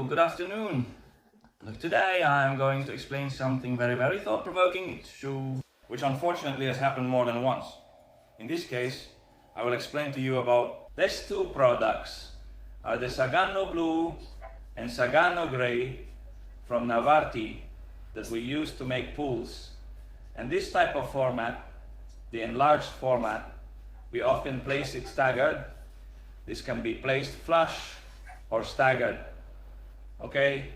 good afternoon. Look, today I'm going to explain something very thought-provoking, which unfortunately has happened more than once. In this case, I will explain to you about these two products, are the Sagano Blue and Sagano Grey from Navarti that we use to make pools. And this type of format, the enlarged format, we often place it staggered. This can be placed flush or staggered. Okay,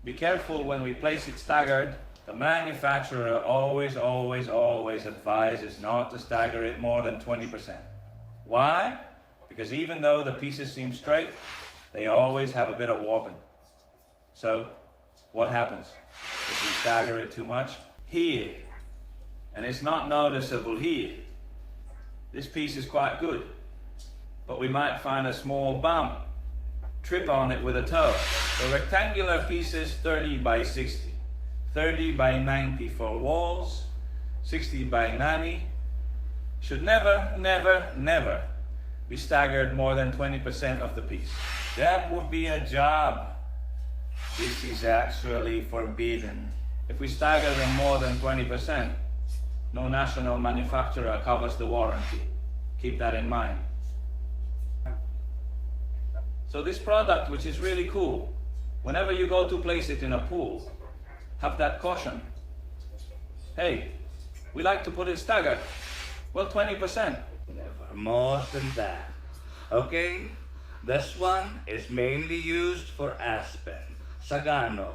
be careful when we place it staggered. The manufacturer always advises not to stagger it more than 20%. Why? Because even though the pieces seem straight, they always have a bit of warping. So, what happens if we stagger it too much? Here, and it's not noticeable here. This piece is quite good, but we might find a small bump, trip on it with a toe. The rectangular pieces 30 by 60, 30 by 90 for walls, 60 by 90, should never be staggered more than 20% of the piece. That would be a job. This is actually forbidden. If we stagger them more than 20%, no national manufacturer covers the warranty. Keep that in mind. So this product, which is really cool, whenever you go to place it in a pool, have that caution. Hey, we like to put it staggered. Well, 20%. Never more than that. Okay? This one is mainly used for aspen, Sagano,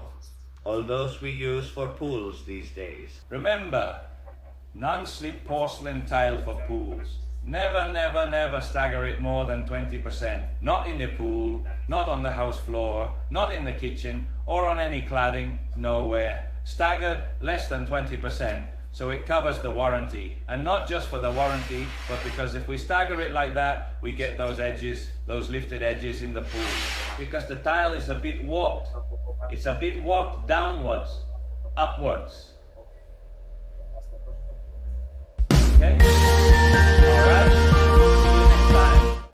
all those we use for pools these days. Remember, non-slip porcelain tile for pools. Never stagger it more than 20%. Not in the pool, not on the house floor, not in the kitchen, or on any cladding, nowhere. Staggered less than 20%, so it covers the warranty. And not just for the warranty, but because if we stagger it like that, we get those edges, those lifted edges in the pool. Because the tile is a bit warped. It's a bit warped downwards, upwards. Okay?